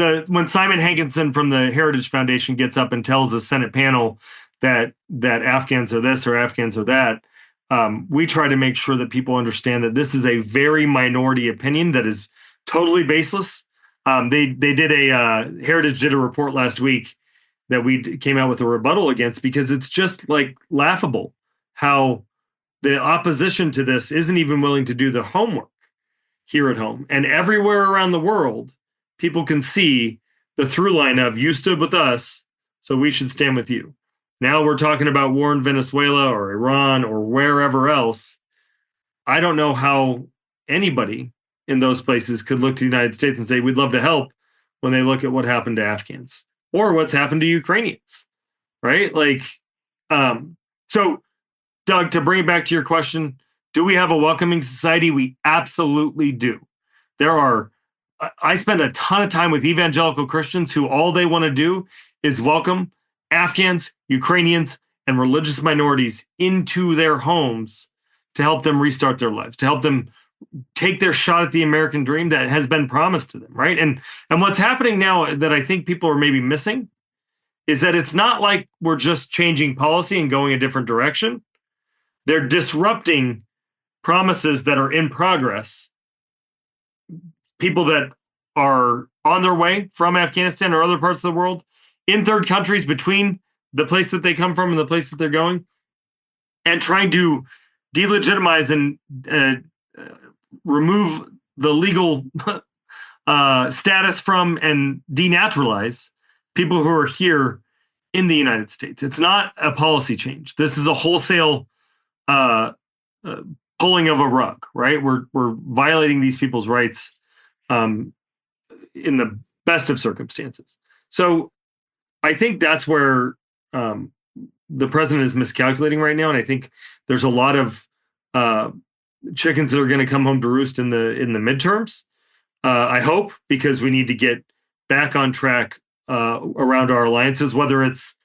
Simon Hankinson from the Heritage Foundation gets up and tells the Senate panel that Afghans are this or Afghans are that, we try to make sure that people understand that this is a very minority opinion that is totally baseless. Heritage did a report last week that we came out with a rebuttal against, because it's just like laughable how the opposition to this isn't even willing to do the homework here at home. And everywhere around the world, people can see the through line of you stood with us, so we should stand with you. Now we're talking about war in Venezuela or Iran or wherever else. I don't know how anybody in those places could look to the United States and say, we'd love to help, when they look at what happened to Afghans or what's happened to Ukrainians, right? So Doug, to bring it back to your question, do we have a welcoming society? We absolutely do. I spend a ton of time with evangelical Christians who all they want to do is welcome Afghans, Ukrainians, and religious minorities into their homes to help them restart their lives, to help them take their shot at the American dream that has been promised to them, right? And what's happening now that I think people are maybe missing is that it's not like we're just changing policy and going a different direction. They're disrupting promises that are in progress. People that are on their way from Afghanistan or other parts of the world in third countries between the place that they come from and the place that they're going, and trying to delegitimize and remove the legal status from and denaturalize people who are here in the United States. It's not a policy change. This is a wholesale pulling of a rug, right? We're violating these people's rights in the best of circumstances. So I think that's where the president is miscalculating right now, and I think there's a lot of chickens that are going to come home to roost in the midterms. I hope, because we need to get back on track around our alliances, whether it's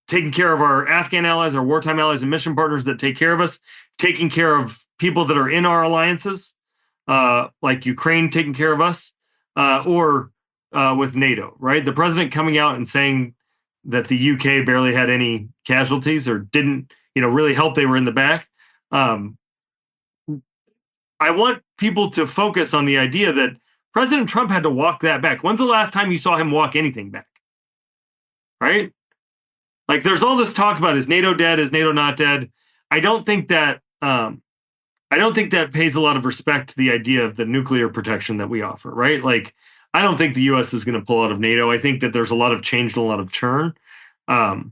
taking care of our Afghan allies, our wartime allies and mission partners that take care of us, taking care of people that are in our alliances, like Ukraine taking care of us, or with NATO, right? The president coming out and saying that the UK barely had any casualties or didn't, really help. They were in the back. I want people to focus on the idea that President Trump had to walk that back. When's the last time you saw him walk anything back? Right? Like, there's all this talk about, is NATO dead? Is NATO not dead? I don't think that pays a lot of respect to the idea of the nuclear protection that we offer, right? Like, I don't think the U.S. is going to pull out of NATO. I think that there's a lot of change and a lot of churn. And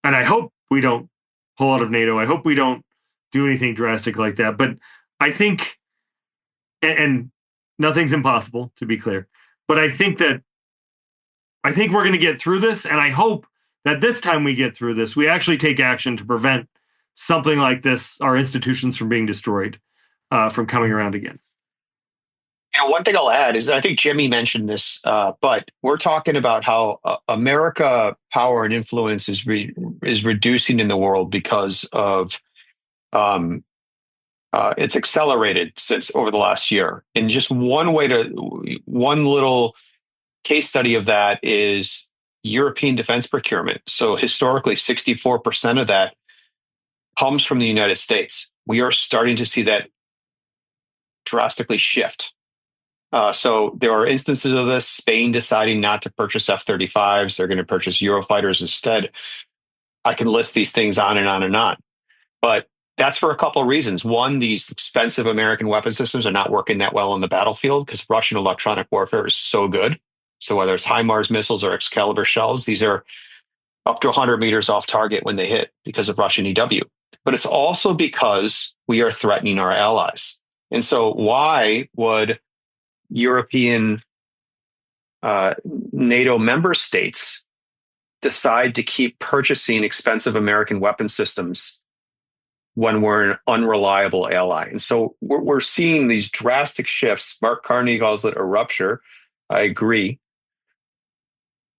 I hope we don't pull out of NATO. I hope we don't do anything drastic like that. But I think, and nothing's impossible, to be clear, but I think we're going to get through this. And I hope that this time we get through this, we actually take action to prevent something like this, our institutions, from being destroyed. from coming around again. One thing I'll add is that I think Jimmy mentioned this, but we're talking about how America power and influence is reducing in the world because of it's accelerated since over the last year. And just one little case study of that is European defense procurement. So historically, 64% of that comes from the United States. We are starting to see that drastically shift. So there are instances of this. Spain deciding not to purchase F-35s. They're going to purchase Eurofighters instead. I can list these things on and on and on. But that's for a couple of reasons. One, these expensive American weapon systems are not working that well on the battlefield because Russian electronic warfare is so good. So whether it's HIMARS missiles or Excalibur shells, these are up to 100 meters off target when they hit because of Russian EW. But it's also because we are threatening our allies. And so why would European NATO member states decide to keep purchasing expensive American weapon systems when we're an unreliable ally? And so we're seeing these drastic shifts. Mark Carney calls it a rupture. I agree.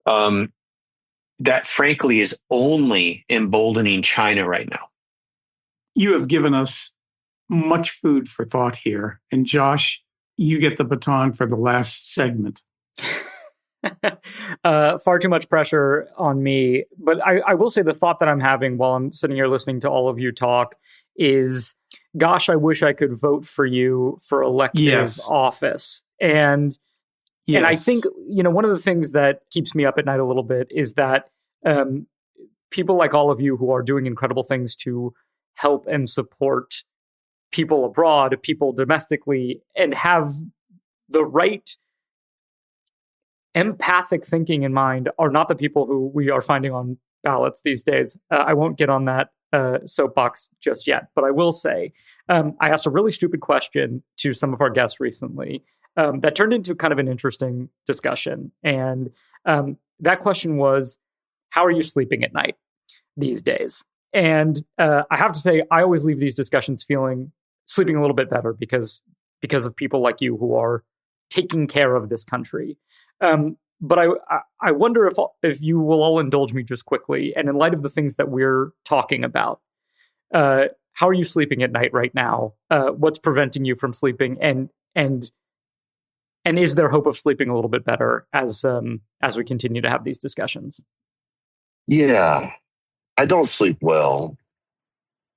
That frankly is only emboldening China right now. You have given us much food for thought here. And Josh, you get the baton for the last segment. Far too much pressure on me. But I will say the thought that I'm having while I'm sitting here listening to all of you talk is, gosh, I wish I could vote for you for elective office. And I think, one of the things that keeps me up at night a little bit is that people like all of you who are doing incredible things to help and support people abroad, people domestically, and have the right empathic thinking in mind are not the people who we are finding on ballots these days. I won't get on that soapbox just yet, but I will say I asked a really stupid question to some of our guests recently that turned into kind of an interesting discussion. And that question was, how are you sleeping at night these days? And I have to say, I always leave these discussions sleeping a little bit better because of people like you who are taking care of this country. But I wonder if you will all indulge me just quickly, and in light of the things that we're talking about, how are you sleeping at night right now? What's preventing you from sleeping? And is there hope of sleeping a little bit better as we continue to have these discussions? Yeah, I don't sleep well.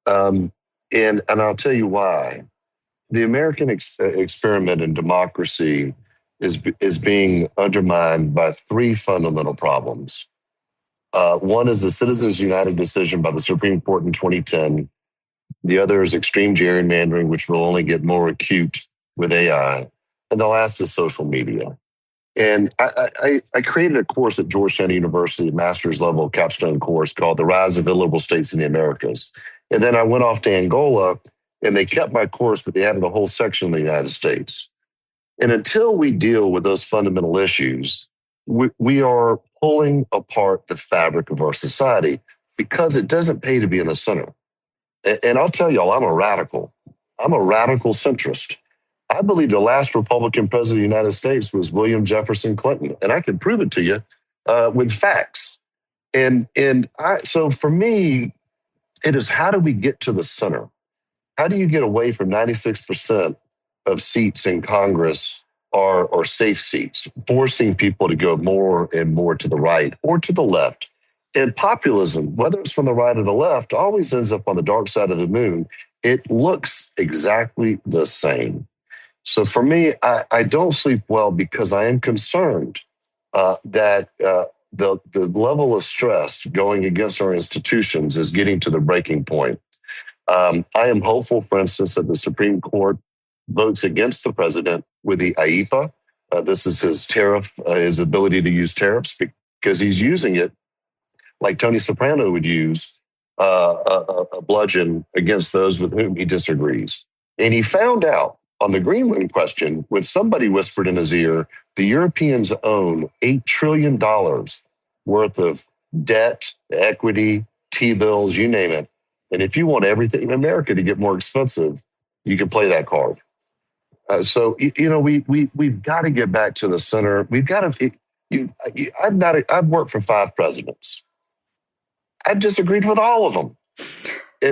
And I'll tell you why. The American experiment in democracy is being undermined by three fundamental problems. One is the Citizens United decision by the Supreme Court in 2010. The other is extreme gerrymandering, which will only get more acute with AI. And the last is social media. And I created a course at Georgetown University, a master's level capstone course called The Rise of Illiberal States in the Americas. And then I went off to Angola, and they kept my course, but they added a whole section in the United States. And until we deal with those fundamental issues, we are pulling apart the fabric of our society because it doesn't pay to be in the center. And I'll tell y'all, I'm a radical. I'm a radical centrist. I believe the last Republican president of the United States was William Jefferson Clinton, and I can prove it to you with facts. So for me, it is, how do we get to the center? How do you get away from 96% of seats in Congress are safe seats, forcing people to go more and more to the right or to the left? And populism, whether it's from the right or the left, always ends up on the dark side of the moon. It looks exactly the same. So for me, I don't sleep well because I am concerned that the level of stress going against our institutions is getting to the breaking point. I am hopeful, for instance, that the Supreme Court votes against the president with the IEPA. This is his ability to use tariffs, because he's using it like Tony Soprano would use a bludgeon against those with whom he disagrees. And he found out on the Greenland question, when somebody whispered in his ear, the Europeans own $8 trillion worth of debt, equity, T-bills, you name it. And if you want everything in America to get more expensive, you can play that card. We've got to get back to the center. We've got to. I've worked for 5 presidents. I've disagreed with all of them.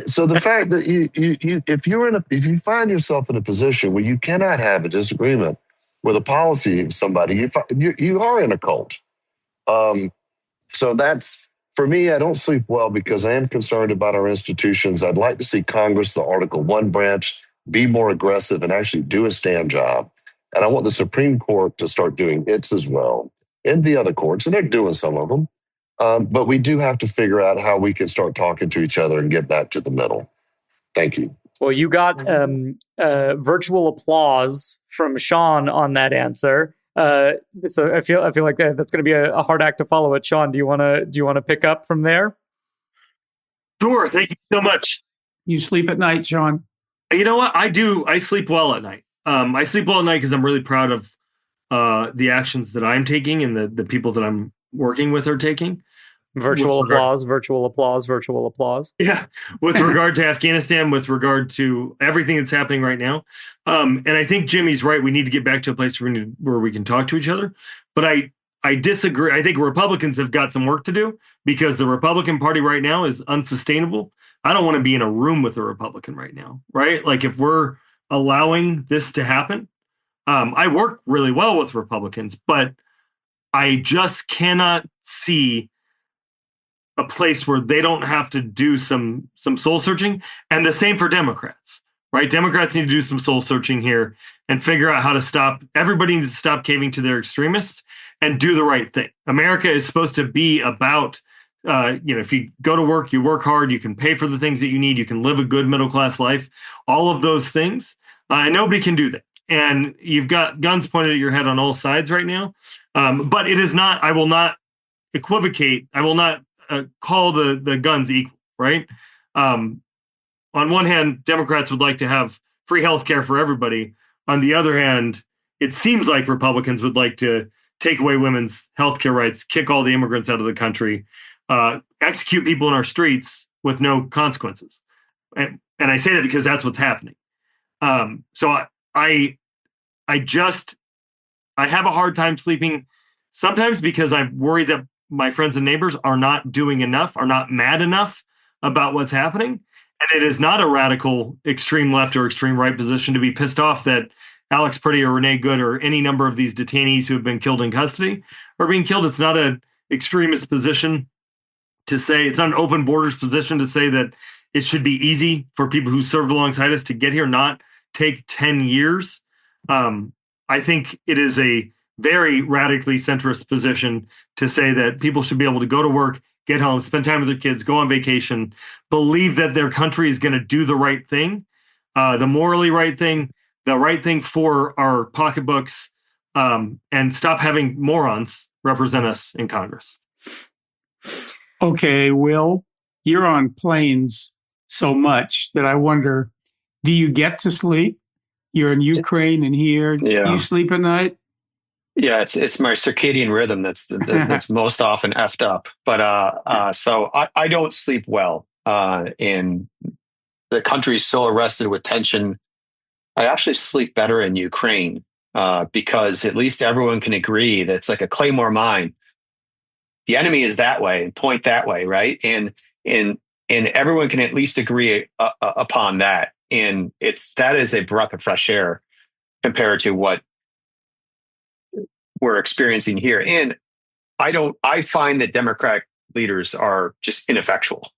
So the fact that if you find yourself in a position where you cannot have a disagreement with a policy of somebody, you are in a cult. So that's, for me, I don't sleep well because I am concerned about our institutions. I'd like to see Congress, the Article 1 branch, be more aggressive and actually do a stand job. And I want the Supreme Court to start doing its as well, and the other courts, and they're doing some of them. But we do have to figure out how we can start talking to each other and get back to the middle. Thank you. Well, you got virtual applause from Sean on that answer. So I feel like that's going to be a hard act to follow. It, Sean, do you want to pick up from there? Sure. Thank you so much. You sleep at night, Sean? You know what? I do. I sleep well at night. I sleep well at night because I'm really proud of the actions that I'm taking and the people that I'm working with are taking. Virtual applause. Yeah. With regard to Afghanistan, with regard to everything that's happening right now. And I think Jimmy's right. We need to get back to a place where we can talk to each other. But I disagree. I think Republicans have got some work to do because the Republican Party right now is unsustainable. I don't want to be in a room with a Republican right now, right? Like if we're allowing this to happen, I work really well with Republicans, but I just cannot see a place where they don't have to do some soul searching. And the same for Democrats, right? Democrats need to do some soul searching here and figure out how to stop. Everybody needs to stop caving to their extremists and do the right thing. America is supposed to be about, if you go to work, you work hard, you can pay for the things that you need, you can live a good middle-class life, all of those things. And nobody can do that. And you've got guns pointed at your head on all sides right now. But it is not, I will not equivocate. I will not call the guns equal, right? On one hand, Democrats would like to have free health care for everybody. On the other hand, it seems like Republicans would like to take away women's health care rights, kick all the immigrants out of the country, execute people in our streets with no consequences. And I say that because that's what's happening. So I have a hard time sleeping sometimes because I'm worried that my friends and neighbors are not doing enough, are not mad enough about what's happening. And it is not a radical extreme left or extreme right position to be pissed off that Alex Purdy or Renee Good or any number of these detainees who have been killed in custody are being killed. It's not an extremist position to say, it's not an open borders position to say that it should be easy for people who served alongside us to get here, not take 10 years. I think it is a very radically centrist position to say that people should be able to go to work, get home, spend time with their kids, go on vacation, believe that their country is going to do the right thing, the morally right thing, the right thing for our pocketbooks, and stop having morons represent us in Congress. Okay, Will, you're on planes so much that I wonder, do you get to sleep? You're in Ukraine and here. Yeah. Do you sleep at night? Yeah, it's my circadian rhythm that's that's most often effed up. But so I don't sleep well. And the country's so arrested with tension. I actually sleep better in Ukraine because at least everyone can agree that it's like a Claymore mine. The enemy is that way and point that way, right? And everyone can at least agree upon that. And that is a breath of fresh air compared to what we're experiencing here. And I find that Democratic leaders are just ineffectual.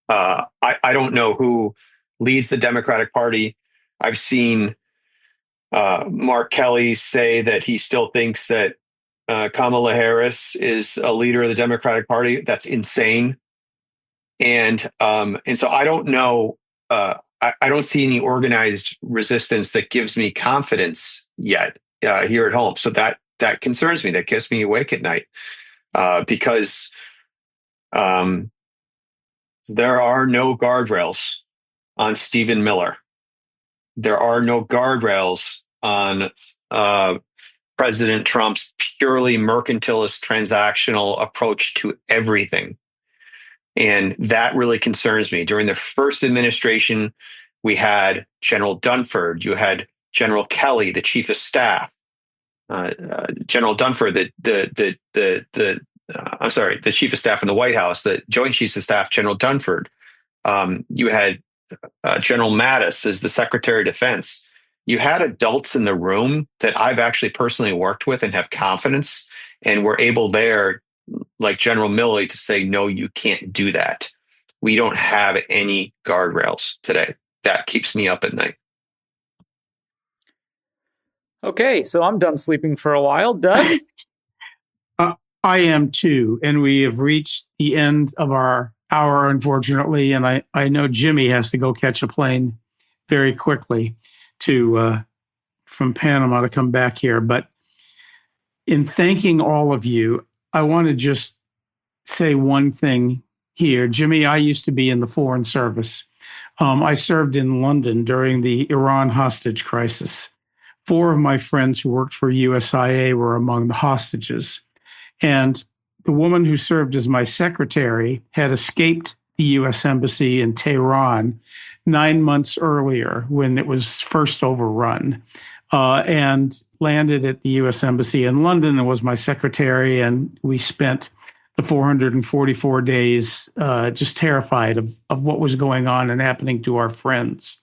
I don't know who leads the Democratic Party. I've seen Mark Kelly say that he still thinks that Kamala Harris is a leader of the Democratic Party. That's insane. And so I don't know. I don't see any organized resistance that gives me confidence yet here at home. So that concerns me. That keeps me awake at night because there are no guardrails on Stephen Miller. There are no guardrails on President Trump's purely mercantilist transactional approach to everything. And that really concerns me. During the first administration, We had General Dunford. You had General Kelly, the chief of staff. General Dunford, the chief of staff in the White House, the Joint Chiefs of Staff, General Dunford. You had General Mattis as the Secretary of Defense. You had adults in the room that I've actually personally worked with and have confidence, and were able there, like General Milley, to say, no, you can't do that. We don't have any guardrails today. That keeps me up at night. Okay, so I'm done sleeping for a while. Doug? I am too. And we have reached the end of our hour, unfortunately. And I know Jimmy has to go catch a plane very quickly from Panama to come back here. But in thanking all of you, I want to just say one thing here. Jimmy, I used to be in the Foreign Service. I served in London during the Iran hostage crisis. 4 of my friends who worked for USIA were among the hostages. And the woman who served as my secretary had escaped the U.S. Embassy in Tehran 9 months earlier when it was first overrun, and landed at the U.S. Embassy in London and was my secretary. And we spent the 444 days just terrified of what was going on and happening to our friends.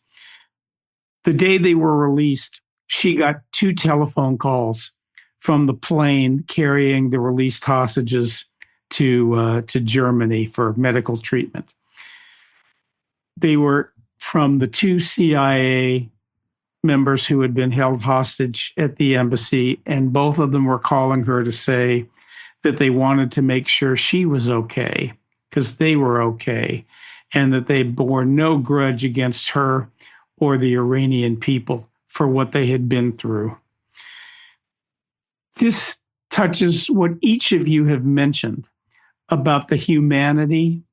The day they were released, she got 2 telephone calls from the plane carrying the released hostages to Germany for medical treatment. They were from the 2 CIA members who had been held hostage at the embassy, and both of them were calling her to say that they wanted to make sure she was okay because they were okay, and that they bore no grudge against her or the Iranian people for what they had been through. This touches what each of you have mentioned about the humanity,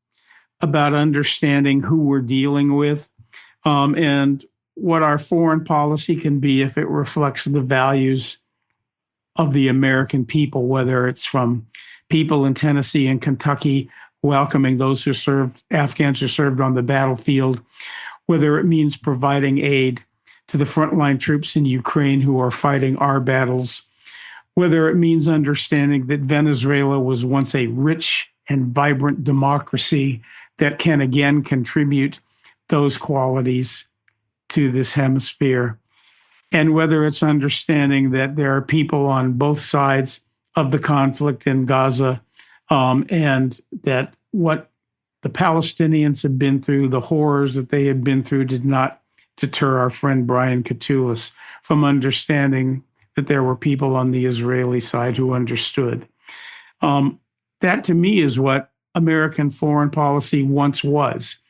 about understanding who we're dealing with, and what our foreign policy can be if it reflects the values of the American people, whether it's from people in Tennessee and Kentucky welcoming those who served, Afghans who served on the battlefield, whether it means providing aid to the frontline troops in Ukraine who are fighting our battles, whether it means understanding that Venezuela was once a rich and vibrant democracy that can again contribute those qualities to this hemisphere, and whether it's understanding that there are people on both sides of the conflict in Gaza, and that what the Palestinians have been through, the horrors that they had been through, did not deter our friend Brian Katulis from understanding that there were people on the Israeli side who understood. That to me is what American foreign policy once was.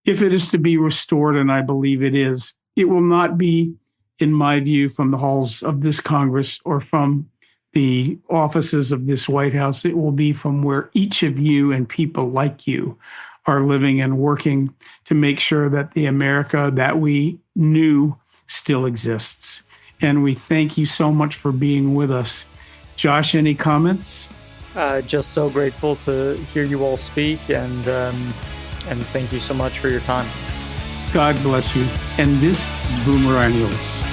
If it is to be restored, and I believe it is, it will not be, in my view, from the halls of this Congress or from the offices of this White House. It will be from where each of you and people like you are living and working to make sure that the America that we knew still exists. And we thank you so much for being with us. Josh, any comments? Just so grateful to hear you all speak, and thank you so much for your time. God bless you. And this is Boomerlennials.